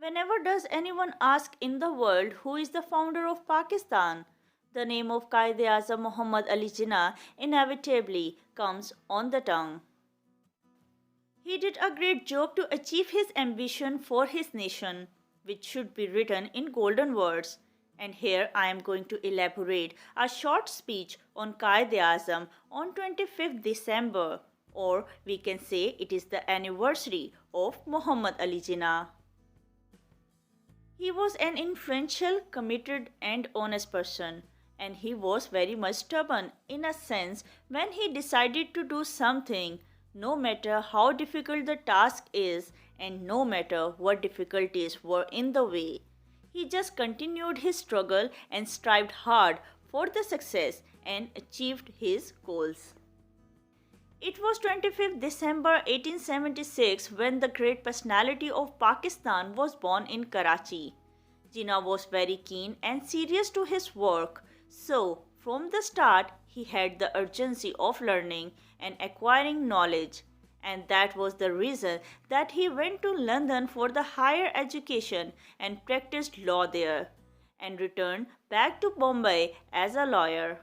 Whenever does anyone ask in the world who is the founder of Pakistan, the name of Qaid-e-Azam Muhammad Ali Jinnah inevitably comes on the tongue. He did a great job to achieve his ambition for his nation, which should be written in golden words. And here I am going to elaborate a short speech on Qaid-e-Azam on 25th December, or we can say it is the anniversary of Muhammad Ali Jinnah. He was an influential, committed, and honest person, and he was very much stubborn in a sense when he decided to do something, no matter how difficult the task is and no matter what difficulties were in the way. He just continued his struggle and strived hard for the success and achieved his goals. It was 25th December 1876 when the great personality of Pakistan was born in Karachi. Jinnah was very keen and serious to his work, so from the start he had the urgency of learning and acquiring knowledge, and that was the reason that he went to London for the higher education and practiced law there, and returned back to Bombay as a lawyer.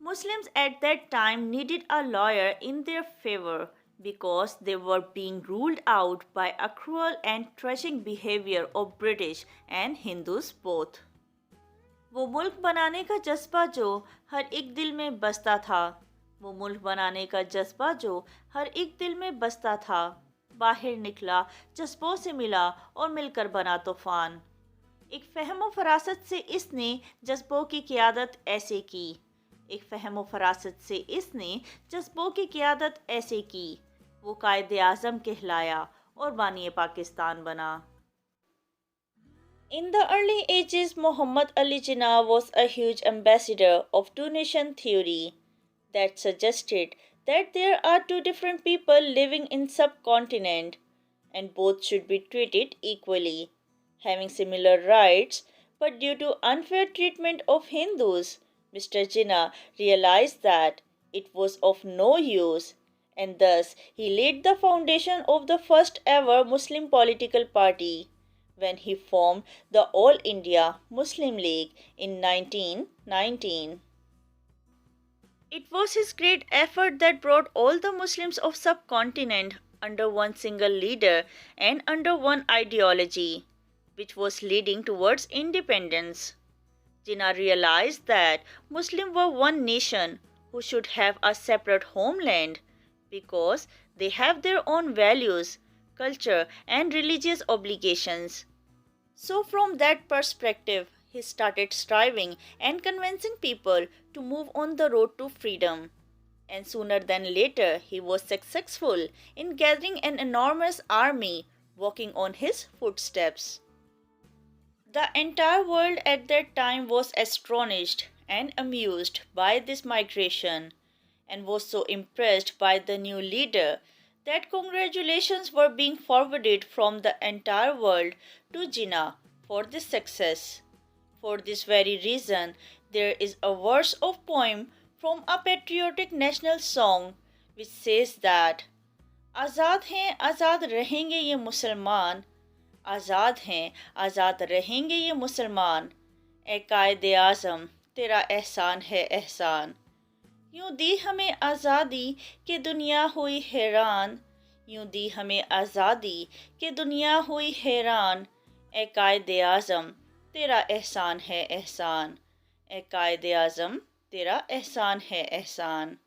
Muslims at that time needed a lawyer in their favor because they were being ruled out by a cruel and tragic behavior of British and Hindus both. वो मुल्क बनाने का जज्बा जो हर एक दिल में बसता था, वो मुल्क बनाने का जज्बा जो हर एक दिल में बसता था, बाहर निकला, जज्बों से मिला और मिलकर बना तूफान। एक फहम फरासत से इसने जज्बों की क़ियादत ऐसे की, एक फहम फरासत से इसने जज्बों की क़ियादत ऐसे की, वो कायदे आज़म कहलाया और बानी पाकिस्तान बना। In the early ages, Muhammad Ali Jinnah was a huge ambassador of two-nation theory that suggested that there are two different people living in subcontinent and both should be treated equally, having similar rights, but due to unfair treatment of Hindus, Mr. Jinnah realized that it was of no use, and thus he laid the foundation of the first ever Muslim political party when he formed the All India Muslim League in 1919. It was his great effort that brought all the Muslims of subcontinent under one single leader and under one ideology, which was leading towards independence. Jinnah realized that Muslims were one nation who should have a separate homeland because they have their own values, culture, and religious obligations. So from that perspective, he started striving and convincing people to move on the road to freedom. And sooner than later, he was successful in gathering an enormous army walking on his footsteps. The entire world at that time was astonished and amused by this migration and was so impressed by the new leader that congratulations were being forwarded from the entire world to Jinnah for this success. For this very reason, there is a verse of poem from a patriotic national song which says that आज़ाद हैं आज़ाद रहेंगे ये मुसलमान, आज़ाद हैं आज़ाद रहेंगे ये मुसलमान, ए कायदे आज़म तेरा एहसान है एहसान। यूं दी हमें आज़ादी कि दुनिया हुई हैरान, यूं दी हमें आज़ादी कि दुनिया हुई हैरान, ए कायदे आज़म तेरा एहसान है एहसान, ए कायदे आज़म तेरा एहसान है एहसान।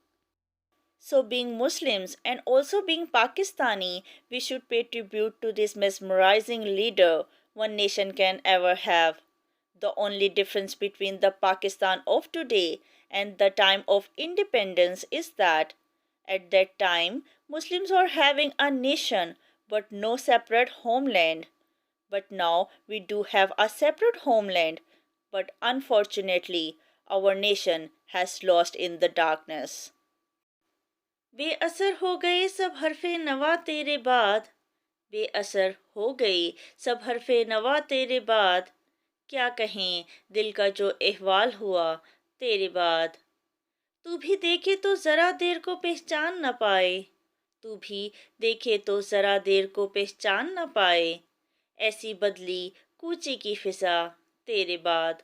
So being Muslims and also being Pakistani, we should pay tribute to this mesmerizing leader one nation can ever have. The only difference between the Pakistan of today and the time of independence is that at that time Muslims were having a nation but no separate homeland. But now we do have a separate homeland, but unfortunately our nation has lost in the darkness. बेअसर हो गए सब हरफे नवा तेरे बाद, बेअसर हो गई सब हरफे नवा तेरे बाद, क्या कहें दिल का जो अहवाल हुआ तेरे बाद। तू भी देखे तो ज़रा देर को पहचान न पाए, तू भी देखे तो ज़रा देर को पहचान न पाए, ऐसी बदली कूचे की फिजा तेरे बाद।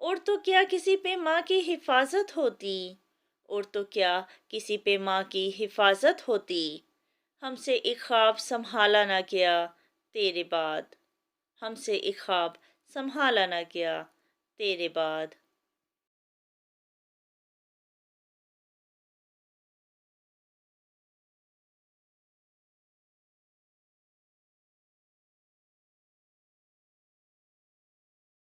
और तो क्या किसी पे माँ की हिफाजत होती, और तो क्या किसी पे माँ की हिफाजत होती। हमसे एक ख्वाब संभाला ना गया तेरे बाद, हमसे एक ख्वाब संभाला ना गया तेरे बाद।